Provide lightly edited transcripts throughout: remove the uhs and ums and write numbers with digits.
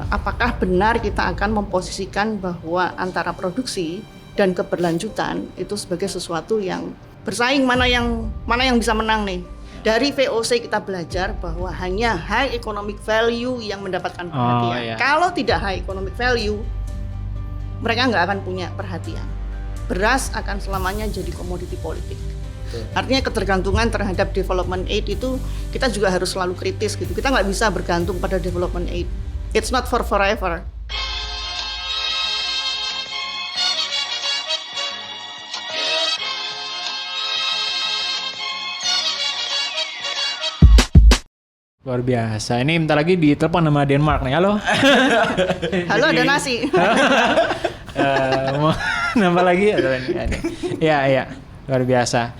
apakah benar kita akan memposisikan bahwa antara produksi dan keberlanjutan itu sebagai sesuatu yang bersaing, mana yang bisa menang nih. Dari VOC kita belajar bahwa hanya high economic value yang mendapatkan perhatian. Kalau tidak high economic value, mereka nggak akan punya perhatian. Beras akan selamanya jadi komoditi politik. Artinya ketergantungan terhadap development aid itu kita juga harus selalu kritis gitu. Kita nggak bisa bergantung pada development aid. It's not for forever. Luar biasa. Ini bentar lagi ditelepon sama Denmark nih. Halo. Halo, ada nasi. Mau nambah lagi? Ya. Luar biasa.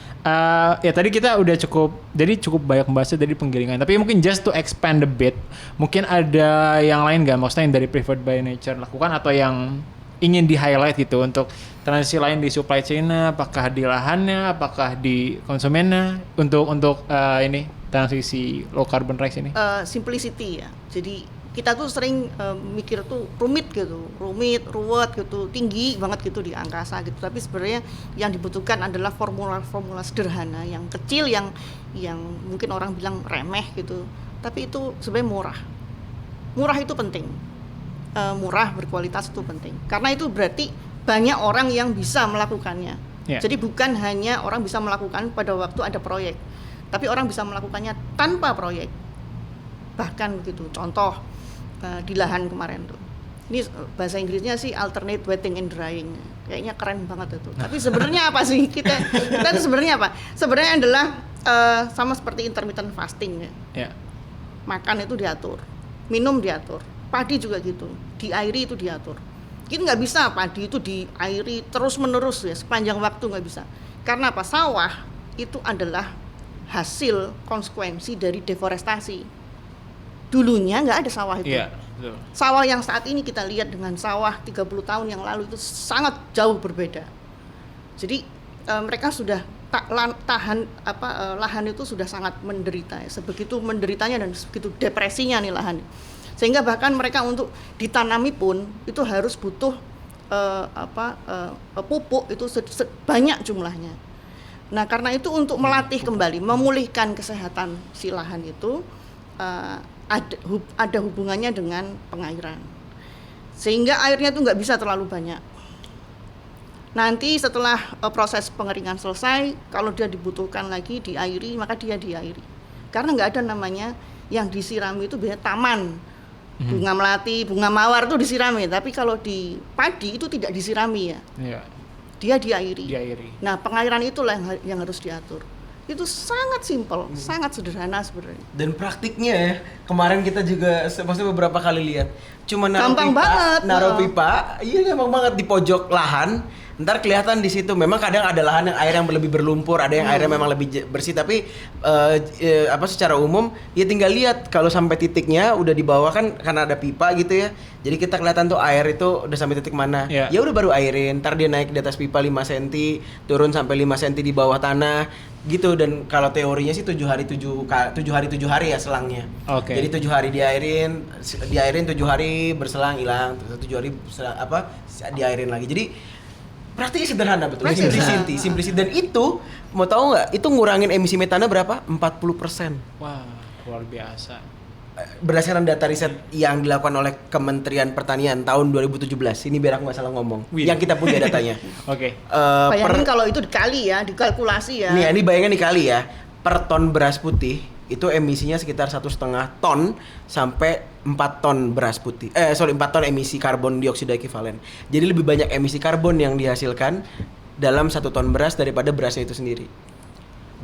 Ya tadi kita udah cukup banyak membahasnya dari penggilingan. Tapi mungkin just to expand a bit, mungkin ada yang lain nggak? Maksudnya yang dari Preferred by Nature lakukan atau yang ingin di-highlight gitu untuk transisi lain di supply chain-nya, apakah di lahannya, apakah di konsumennya untuk ini transisi low carbon rice ini? Simplicity ya. Jadi kita tuh sering mikir tuh rumit, ruwet gitu, tinggi banget gitu di angkasa gitu. Tapi sebenarnya yang dibutuhkan adalah formula-formula sederhana yang kecil, yang mungkin orang bilang remeh gitu. Tapi itu sebenarnya murah. Murah itu penting. Murah, berkualitas itu penting. Karena itu berarti banyak orang yang bisa melakukannya. Yeah. Jadi bukan hanya orang bisa melakukan pada waktu ada proyek, tapi orang bisa melakukannya tanpa proyek. Bahkan begitu. Contoh di lahan kemarin tuh. Ini bahasa Inggrisnya sih alternate wetting and drying. Kayaknya keren banget itu. Tapi sebenarnya apa sih? Kita itu sebenarnya apa? Sebenarnya adalah sama seperti intermittent fasting ya. Yeah. Makan itu diatur, minum diatur, padi juga gitu. Diairi itu diatur. Kita nggak bisa padi itu diairi terus-menerus ya sepanjang waktu, nggak bisa. Karena apa? Sawah itu adalah hasil konsekuensi dari deforestasi. Dulunya nggak ada sawah itu. Iya, betul. Sawah yang saat ini kita lihat dengan sawah 30 tahun yang lalu itu sangat jauh berbeda. Jadi mereka sudah lahan itu sudah sangat menderita ya. Sebegitu menderitanya dan sebegitu depresinya nih lahan. Sehingga bahkan mereka untuk ditanami pun itu harus butuh pupuk itu banyak jumlahnya. Nah, karena itu untuk melatih kembali, memulihkan kesehatan si lahan itu ada hubungannya dengan pengairan. Sehingga airnya itu nggak bisa terlalu banyak. Nanti setelah proses pengeringan selesai, kalau dia dibutuhkan lagi diairi, maka dia diairi. Karena nggak ada namanya yang disirami itu biasanya taman. Bunga melati, bunga mawar itu disirami, tapi kalau di padi itu tidak disirami ya. Iya. Dia diairi. Nah, pengairan itulah yang harus diatur. Itu sangat simpel, sangat sederhana sebenarnya. Dan praktiknya ya, kemarin kita juga maksudnya beberapa kali lihat, cuma naruh pipa, iya gampang banget di pojok lahan. Ntar kelihatan di situ. Memang kadang ada lahan yang air yang lebih berlumpur, ada yang airnya memang lebih bersih. Tapi secara umum ya tinggal lihat kalau sampai titiknya udah di bawah kan karena ada pipa gitu ya. Jadi kita kelihatan tuh air itu udah sampai titik mana. Ya udah baru airin. Ntar dia naik di atas pipa 5 cm, turun sampai 5 cm di bawah tanah gitu. Dan kalau teorinya sih 7 hari 7 hari ya selangnya. Okay. Jadi 7 hari diairin 7 hari berselang hilang, 7 hari diairin lagi. Jadi praktiknya sederhana betul, simplicity. Dan itu, mau tahu nggak, itu ngurangin emisi metana berapa? 40%. Wah, luar biasa. Berdasarkan data riset yang dilakukan oleh Kementerian Pertanian tahun 2017, ini biar aku nggak salah ngomong, yang kita punya datanya. Oke. Bayangin kalau itu dikali ya, dikalkulasi ya. Nih, ini bayangin dikali ya, per ton beras putih, itu emisinya sekitar 1,5 ton sampai 4 ton beras putih. 4 ton emisi karbon dioksida ekuivalen. Jadi lebih banyak emisi karbon yang dihasilkan dalam 1 ton beras daripada berasnya itu sendiri.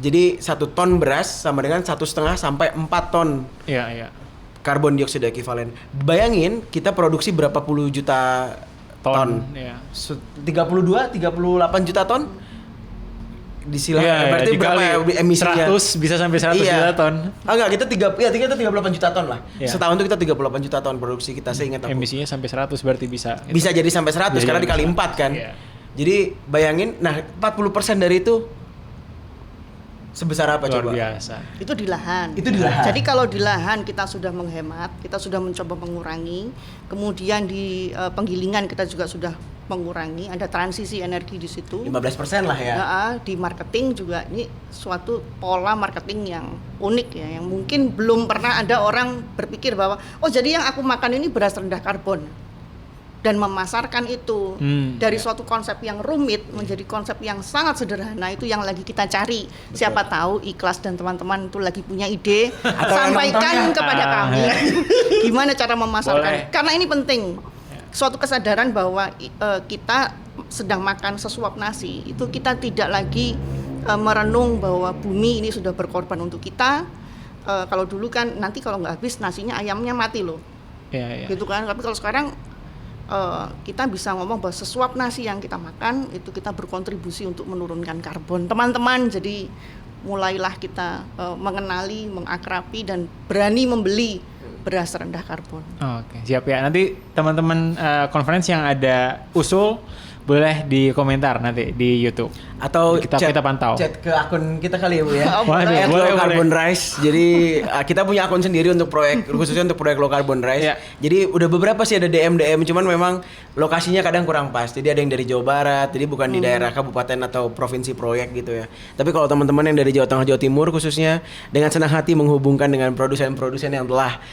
Jadi 1 ton beras sama dengan 1,5 sampai 4 ton karbon dioksida ekuivalen. Bayangin kita produksi berapa puluh juta ton? 38 juta ton? Berarti berapa emisinya? 100 bisa sampai 100 juta ton. Enggak, kita 38 juta ton lah. Setahun itu kita 38 juta ton produksi kita, saya ingat aku. Emisinya sampai 100 berarti bisa. Bisa jadi sampai 100 karena dikali 4 kan. Jadi bayangin, nah 40% dari itu Sebesar apa Luar coba? biasa. Itu di lahan. Itu di lahan. Jadi kalau di lahan kita sudah menghemat, kita sudah mencoba mengurangi, kemudian di penggilingan kita juga sudah mengurangi, ada transisi energi di situ. 15% lah ya. Di marketing juga ini suatu pola marketing yang unik ya, yang mungkin belum pernah ada orang berpikir bahwa oh jadi yang aku makan ini beras rendah karbon. Dan memasarkan itu dari suatu konsep yang rumit menjadi konsep yang sangat sederhana, itu yang lagi kita cari. Betul. Siapa tahu Ikhlas dan teman-teman itu lagi punya ide, Atau sampaikan nontonnya. kepada kami gimana cara memasarkan. Boleh. Karena ini penting, suatu kesadaran bahwa kita sedang makan sesuap nasi, itu kita tidak lagi merenung bahwa bumi ini sudah berkorban untuk kita. Kalau dulu kan nanti kalau nggak habis nasinya ayamnya mati loh, gitu kan. Tapi kalau sekarang kita bisa ngomong bahwa sesuap nasi yang kita makan itu kita berkontribusi untuk menurunkan karbon, teman-teman. Jadi mulailah kita mengenali, mengakrabi dan berani membeli beras rendah karbon. Oke, siap ya. Nanti teman-teman conference yang ada usul boleh di komentar nanti di YouTube. Atau kita pantau. Chat ke akun kita kali ya Bu ya. Waduh, Low Carbon Rice. Jadi kita punya akun sendiri untuk proyek khususnya untuk proyek Low Carbon Rice. Yeah. Jadi udah beberapa sih ada DM cuman memang lokasinya kadang kurang pas. Jadi ada yang dari Jawa Barat, jadi bukan di daerah kabupaten atau provinsi proyek gitu ya. Tapi kalau teman-teman yang dari Jawa Tengah, Jawa Timur khususnya, dengan senang hati menghubungkan dengan produsen-produsen yang telah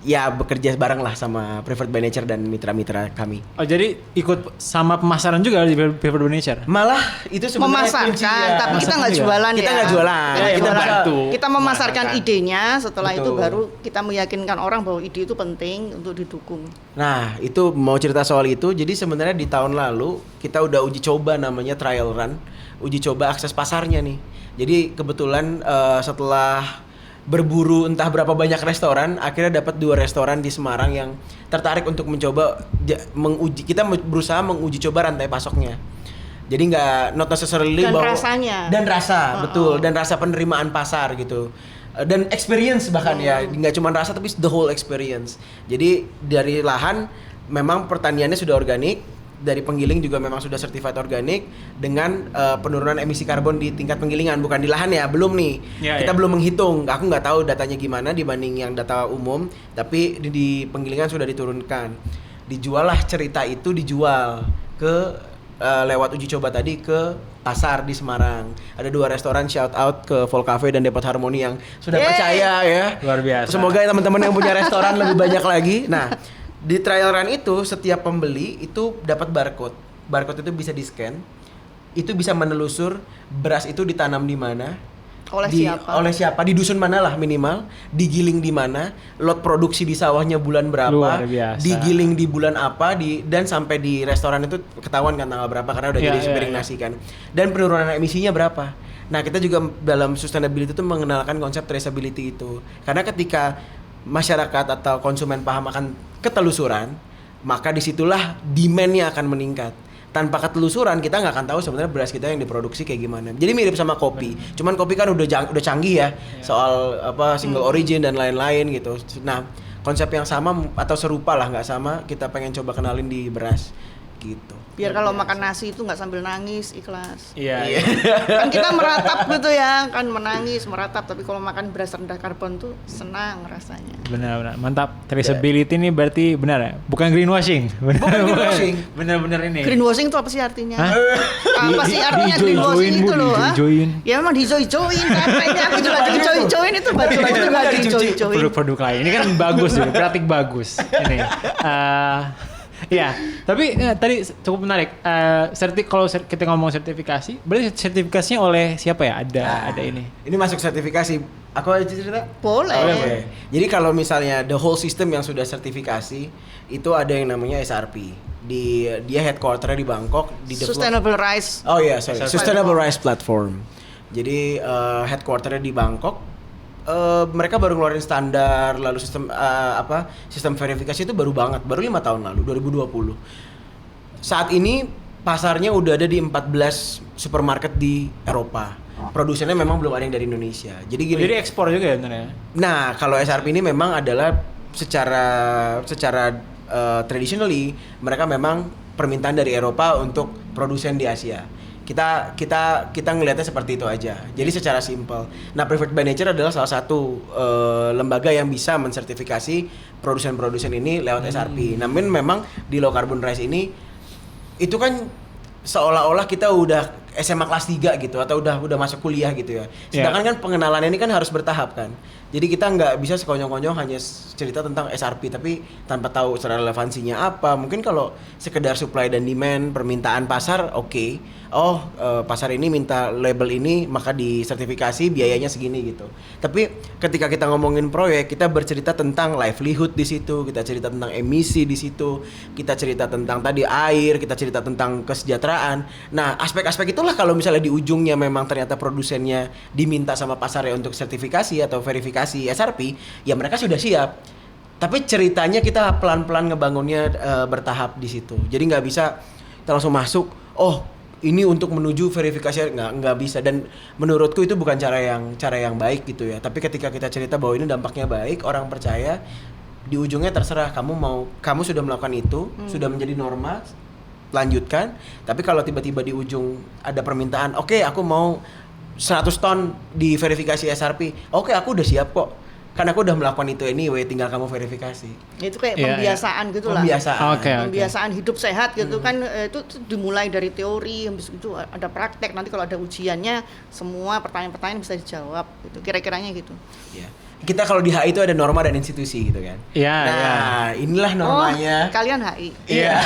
ya bekerja bareng lah sama Preferred by Nature dan mitra-mitra kami. Oh, jadi ikut sama pemasaran juga di Preferred by Nature? Malah itu sebenarnya Memasarkan, kuncinya. tapi kita nggak juga. jualan Kita ya. nggak jualan. Ya, kita bantu. Kita memasarkan Memasarkan. idenya, setelah itu Betul. baru kita meyakinkan orang bahwa ide itu penting untuk didukung. Nah, itu mau cerita soal itu. Jadi sebenarnya di tahun lalu kita udah uji coba namanya trial run, uji coba akses pasarnya nih. Jadi kebetulan setelah berburu entah berapa banyak restoran, akhirnya dapat 2 restoran di Semarang yang tertarik untuk mencoba menguji. Kita berusaha menguji coba rantai pasoknya. Jadi nggak not necessarily Dan bahwa rasanya. dan rasa betul, dan rasa penerimaan pasar gitu. Dan experience bahkan ya, nggak cuma rasa tapi the whole experience. Jadi dari lahan memang pertaniannya sudah organik, dari penggiling juga memang sudah certified organik dengan penurunan emisi karbon di tingkat penggilingan, bukan di lahan ya, belum nih. Kita belum menghitung, aku nggak tahu datanya gimana dibanding yang data umum, tapi di penggilingan sudah diturunkan. Dijual lah cerita itu, dijual ke lewat uji coba tadi ke pasar di Semarang. Ada 2 restoran, shout out ke Vol Cafe dan Depot Harmony yang sudah percaya ya. Luar biasa. Semoga teman-teman yang punya restoran lebih banyak lagi. Nah, di trial run itu setiap pembeli itu dapat barcode. Barcode itu bisa di-scan. Itu bisa menelusur beras itu ditanam di mana. Oleh siapa? Di dusun mana lah minimal, digiling di mana, lot produksi di sawahnya bulan berapa, Luar biasa. digiling di bulan apa, dan sampai di restoran itu ketahuan kan tanggal berapa karena udah jadi sepiring nasi kan. Dan penurunan emisinya berapa. Nah, kita juga dalam sustainability itu mengenalkan konsep traceability itu. Karena ketika masyarakat atau konsumen paham akan ketelusuran, maka disitulah demand-nya akan meningkat. Tanpa ketelusuran kita nggak akan tahu sebenarnya beras kita yang diproduksi kayak gimana. Jadi mirip sama kopi. Cuman kopi kan udah canggih ya soal apa single origin dan lain-lain gitu. Nah, konsep yang sama atau serupa lah, nggak sama, kita pengen coba kenalin di beras gitu. Biar kalau makan nasi itu nggak sambil nangis, ikhlas. Iya. Kan kita meratap gitu ya, kan menangis, meratap. Tapi kalau makan beras rendah karbon tuh senang rasanya. Benar-benar mantap. Traceability ini berarti benar ya? Bukan greenwashing. Bukan greenwashing. Benar-benar ini. Greenwashing itu apa sih artinya? Hah? Apa sih artinya greenwashing itu loh? Diijo-ijoin. Ya memang diijo-ijoin. Capeknya aku juga diijo-ijoin itu baju aku juga diijo-ijoin. Produk-produk lain. Ini kan bagus ya, kreatif bagus. Ini. Ya, tapi tadi cukup menarik. Kalau kita ngomong sertifikasi, berarti sertifikasinya oleh siapa ya? Ada ini. Ini masuk sertifikasi. Aku aja cerita? Boleh. Oke. Jadi kalau misalnya the whole system yang sudah sertifikasi, itu ada yang namanya SRP. Dia headquarter di Bangkok, di Sustainable Rice. Oh iya, sorry. Sustainable Rice Platform. Jadi headquarternya di Bangkok. Mereka baru ngeluarin standar, lalu sistem verifikasi itu baru 5 tahun lalu, 2020. Saat ini pasarnya udah ada di 14 supermarket di Eropa. Produsennya memang belum ada yang dari Indonesia. Jadi gini. Jadi ekspor juga ya sebenarnya. Nah, kalau SRP ini memang adalah secara traditionally mereka memang permintaan dari Eropa untuk produsen di Asia. Kita ngelihatnya seperti itu aja. Jadi secara simpel. Nah, Preferred by Nature adalah salah satu lembaga yang bisa mensertifikasi produsen-produsen ini lewat SRP. Namun memang di low carbon rice ini itu kan seolah-olah kita udah SMA kelas 3 gitu atau udah masuk kuliah gitu ya. Sedangkan kan pengenalannya ini kan harus bertahap kan. Jadi kita nggak bisa sekonyong-konyong hanya cerita tentang SRP tapi tanpa tahu secara relevansinya apa. Mungkin kalau sekedar supply dan demand, permintaan pasar oke. Pasar ini minta label ini maka disertifikasi biayanya segini gitu. Tapi ketika kita ngomongin proyek, kita bercerita tentang livelihood di situ, kita cerita tentang emisi di situ, kita cerita tentang tadi air, kita cerita tentang kesejahteraan. Nah, aspek-aspek itulah kalau misalnya di ujungnya memang ternyata produsennya diminta sama pasarnya untuk sertifikasi atau verifikasi SRP, ya mereka sudah siap. Tapi ceritanya kita pelan-pelan ngebangunnya bertahap di situ. Jadi nggak bisa kita langsung masuk, ini untuk menuju verifikasi, nggak bisa. Dan menurutku itu bukan cara yang baik gitu ya. Tapi ketika kita cerita bahwa ini dampaknya baik, orang percaya, di ujungnya terserah kamu sudah melakukan itu, sudah menjadi norma, lanjutkan. Tapi kalau tiba-tiba di ujung ada permintaan, oke, aku mau 100 ton di verifikasi SRP, oke, aku udah siap kok. Kan aku udah melakukan itu anyway, tinggal kamu verifikasi. Itu kayak pembiasaan gitu lah. Pembiasaan hidup sehat gitu kan, itu dimulai dari teori, habis itu ada praktek, nanti kalau ada ujiannya semua pertanyaan-pertanyaan bisa dijawab gitu. Kira-kiranya gitu. Iya. Kita kalau di HI itu ada norma dan institusi gitu kan. Iya. Nah, inilah normanya. Kalian HI. Iya.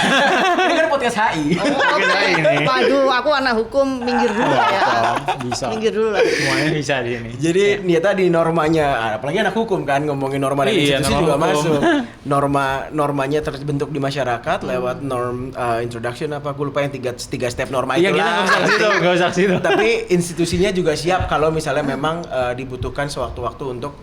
Ini kan podcast HI. Waduh, aku anak hukum, minggir dulu ya. Bisa. Minggir dulu lah. Semuanya bisa di sini. Jadi ternyata di normanya, apalagi anak hukum kan ngomongin norma dan institusi juga hukum masuk. Normanya terbentuk di masyarakat lewat norm introduction gue lupa yang tiga step norma itu. Iya, kita nggak usah situ. Tapi institusinya juga siap kalau misalnya memang dibutuhkan sewaktu-waktu untuk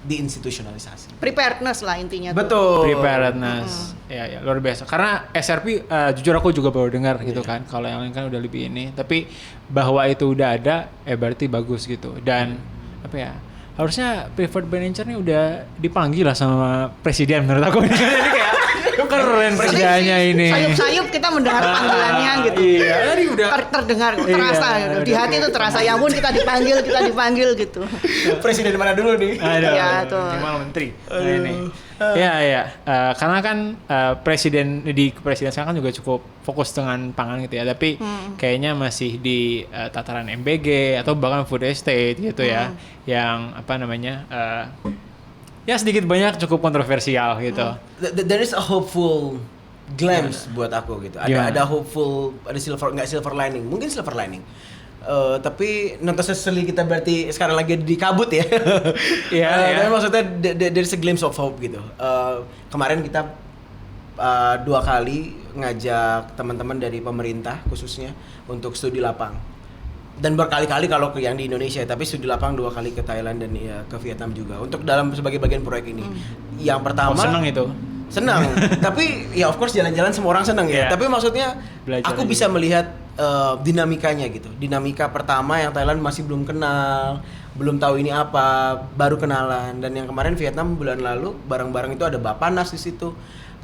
diinstitusionalisasi. Preparedness lah intinya. Betul. Preparedness. Ya, luar biasa. Karena SRP jujur aku juga baru dengar gitu kan. Kalau yang lain kan udah lebih ini. Tapi bahwa itu udah ada, berarti bagus gitu. Dan apa ya? Harusnya Preferred by Nature nih udah dipanggil lah sama presiden menurut aku. Ini kayak keren kerjanya ini. Sayup-sayup kita mendengar panggilannya gitu. Iya, tadi udah terdengar, terasa gitu. Di hati itu terasa, ya ampun kita dipanggil gitu. Presiden mana dulu nih? Ya tuh. Cuma menteri. Nah, ini. Ya. Karena kan presiden sekarang kan juga cukup fokus dengan pangan gitu ya. Tapi kayaknya masih di tataran MBG atau bahkan food estate gitu ya. Yang apa namanya? Ya sedikit banyak cukup kontroversial gitu. There is a hopeful glimpse buat aku gitu. Ada hopeful, ada silver lining. Mungkin silver lining. Tapi not necessarily kita berarti sekarang lagi di kabut ya. Tapi maksudnya there's a glimpse of hope gitu. Kemarin kita 2 kali ngajak teman-teman dari pemerintah khususnya untuk studi lapang. Dan berkali-kali kalau ke yang di Indonesia, tapi studi lapang 2 kali ke Thailand dan ke Vietnam juga untuk dalam sebagai bagian proyek ini. Yang pertama senang itu. Senang. Tapi ya of course jalan-jalan semua orang senang ya. Tapi maksudnya belajar aku bisa melihat dinamikanya gitu. Dinamika pertama yang Thailand masih belum kenal, belum tahu ini apa, baru kenalan. Dan yang kemarin Vietnam bulan lalu bareng-bareng itu ada Bapanas di situ.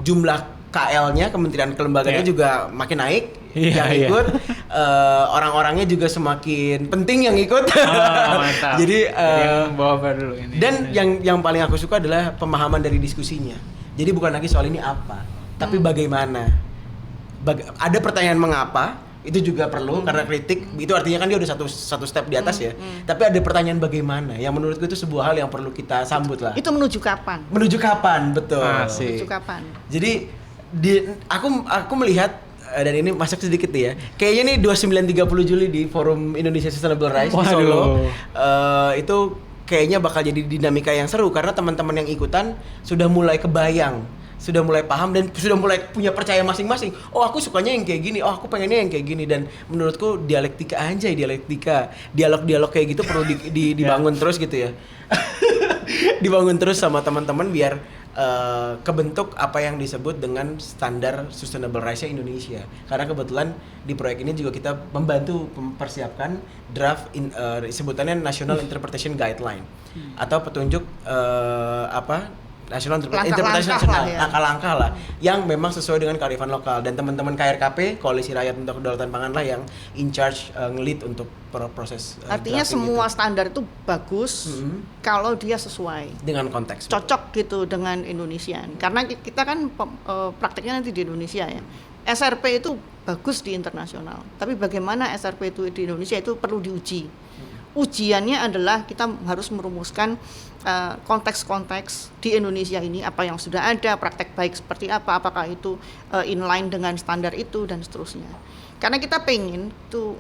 Jumlah KL-nya, kementerian kelembagaannya juga makin naik yang ikut. Orang-orangnya juga semakin penting yang ikut. Mantap. Jadi yang bawa dulu ini. Dan yang paling aku suka adalah pemahaman dari diskusinya. Jadi bukan lagi soal ini apa, tapi bagaimana. Ada pertanyaan mengapa, itu juga perlu karena kritik. Itu artinya kan dia udah satu step di atas ya. Tapi ada pertanyaan bagaimana yang menurutku itu sebuah hal yang perlu kita sambut lah. Itu menuju kapan? Menuju kapan, betul. Menuju kapan? Jadi aku melihat dan ini masuk sedikit nih ya. Kayaknya nih 29-30 Juli di Forum Indonesia Sustainable Rice di Solo. Itu kayaknya bakal jadi dinamika yang seru karena teman-teman yang ikutan sudah mulai kebayang, sudah mulai paham dan sudah mulai punya percaya masing-masing. Oh, aku sukanya yang kayak gini. Oh, aku pengennya yang kayak gini. Dan menurutku dialektika dialog-dialog kayak gitu perlu dibangun terus gitu ya. Dibangun terus sama teman-teman biar kebentuk apa yang disebut dengan standar sustainable rice Indonesia. Karena kebetulan di proyek ini juga kita membantu mempersiapkan draft sebutannya National Interpretation Guideline atau petunjuk langkah-langkah lah yang memang sesuai dengan kearifan lokal, dan teman-teman KRKP Koalisi Rakyat untuk Kedaulatan Pangan lah yang in charge nge-lead untuk proses artinya semua standar itu bagus kalau dia sesuai dengan konteks, cocok gitu dengan Indonesia, karena kita kan prakteknya nanti di Indonesia ya. SRP itu bagus di internasional, tapi bagaimana SRP itu di Indonesia itu perlu diuji. Ujiannya adalah kita harus merumuskan konteks-konteks di Indonesia ini, apa yang sudah ada, praktek baik seperti apa, apakah itu inline dengan standar itu dan seterusnya. Karena kita pengen tuh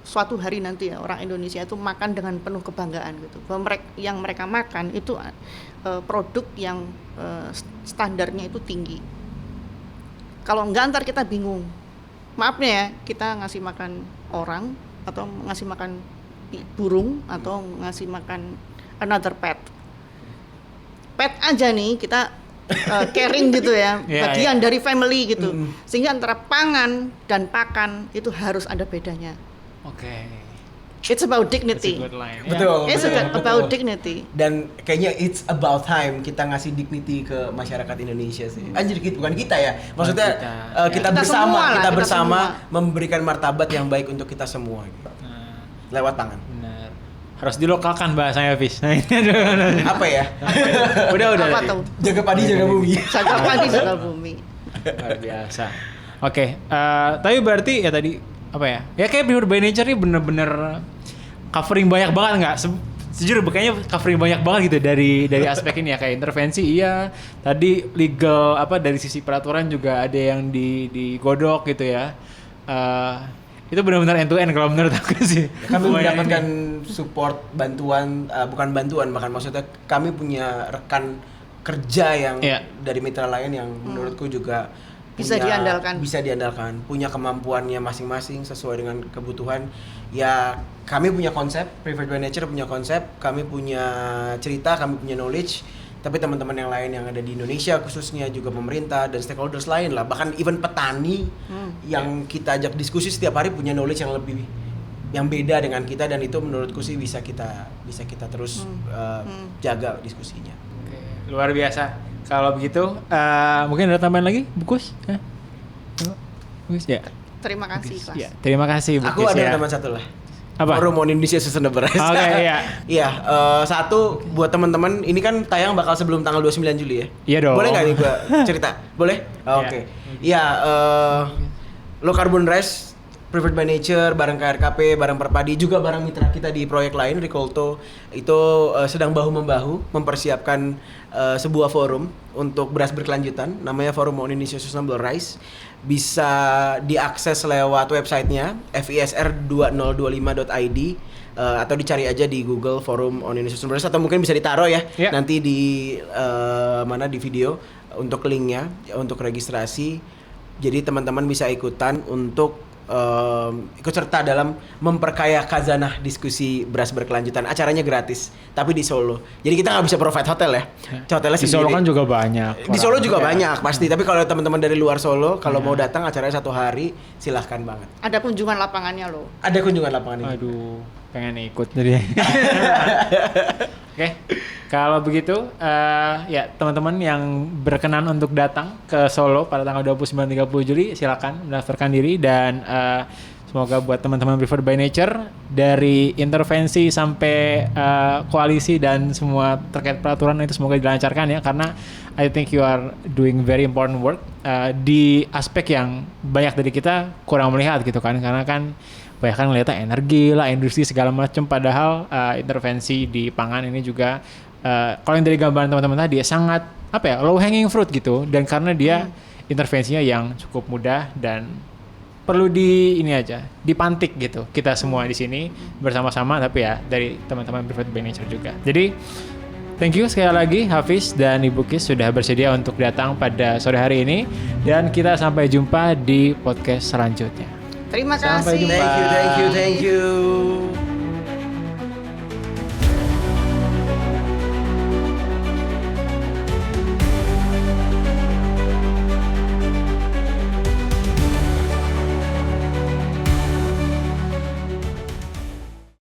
suatu hari nanti ya orang Indonesia itu makan dengan penuh kebanggaan gitu, bahwa yang mereka makan itu produk yang standarnya itu tinggi. Kalau enggak ntar kita bingung. Maafnya ya, kita ngasih makan orang atau ngasih makan burung atau ngasih makan another pet aja nih kita caring gitu ya, bagian dari family gitu, sehingga antara pangan dan pakan itu harus ada bedanya. It's about dignity. Betul. It's about dignity. Dan kayaknya it's about time kita ngasih dignity ke masyarakat Indonesia sih. Anjir gitu, bukan kita ya. Maksudnya kita bersama memberikan martabat yang baik untuk kita semua gitu. Lewat pangan. Benar. Harus dilokalkan bahasanya, Fis. Nah, ini apa ya? udah. Apa tuh? Jaga padi, jaga bumi. Jaga padi, jaga bumi. Luar biasa. Oke, tapi berarti ya tadi apa ya? Ya kayak Preferred by Nature ini bener-bener covering banyak banget nggak? Sejujurnya kayaknya covering banyak banget gitu dari aspek ini ya, kayak intervensi iya, tadi legal apa dari sisi peraturan juga ada yang digodok gitu ya. Itu benar-benar end to end kalau menurut aku sih. Kami mendapatkan support, bantuan, bukan bantuan, bahkan maksudnya kami punya rekan kerja yang dari mitra lain yang menurutku juga bisa diandalkan, punya kemampuannya masing-masing sesuai dengan kebutuhan. Ya kami punya konsep, Preferred by Nature punya konsep, kami punya cerita, kami punya knowledge, tapi teman-teman yang lain yang ada di Indonesia khususnya juga pemerintah dan stakeholders lain lah, bahkan even petani yang kita ajak diskusi setiap hari punya knowledge yang beda dengan kita, dan itu menurutku sih bisa kita terus jaga diskusinya. Oke, luar biasa. Kalau begitu mungkin ada tambahan lagi, Bukus? Bukus ya. Terima kasih, Mas. Ya, terima kasih, Bukus. Aku ada tambahan satu lah. Apa? Forum Indonesia Sustainable Rice. Oke, iya. Iya, satu buat teman-teman, ini kan tayang bakal sebelum tanggal 29 Juli ya. Iya dong. Boleh nggak nih gua cerita? Boleh? Oke. Iya, Low Carbon Rice, Preferred by Nature, bareng KRKP, bareng Perpadi, juga bareng mitra kita di proyek lain, Ricolto, itu sedang bahu-membahu mempersiapkan sebuah forum untuk beras berkelanjutan, namanya Forum Indonesia Sustainable Rice. Bisa diakses lewat websitenya fisr2025.id, atau dicari aja di Google Forum on Indonesia Sustainable Rice, atau mungkin bisa ditaruh ya nanti di mana di video untuk linknya untuk registrasi. Jadi teman-teman bisa ikutan untuk ikut serta dalam memperkaya khazanah diskusi beras berkelanjutan. Acaranya gratis, tapi di Solo. Jadi kita nggak bisa provide hotel ya. Hotelnya di Solo kan juga banyak. Di Solo juga banyak pasti. Tapi kalau teman-teman dari luar Solo, kalau mau datang acaranya 1 hari, silahkan banget. Ada kunjungan lapangannya loh. Ada kunjungan lapangannya. Aduh, pengen ikut jadi. Oke, kalau begitu ya teman-teman yang berkenan untuk datang ke Solo pada tanggal 29-30 Juli silakan mendaftarkan diri, dan semoga buat teman-teman Preferred by Nature dari intervensi sampai koalisi dan semua terkait peraturan itu semoga dilancarkan ya, karena I think you are doing very important work di aspek yang banyak dari kita kurang melihat gitu kan, karena kan banyak kan ngeliatnya energi lah, industri segala macam, padahal intervensi di pangan ini juga kalau yang dari gambaran teman-teman tadi sangat apa ya, low hanging fruit gitu, dan karena dia intervensinya yang cukup mudah dan perlu dipantik gitu kita semua di sini bersama-sama, tapi ya dari teman-teman Preferred by Nature juga. Jadi thank you sekali lagi Hafiz dan Ibu Kis sudah bersedia untuk datang pada sore hari ini, dan kita sampai jumpa di podcast selanjutnya. Terima kasih. Sampai jumpa. Thank you.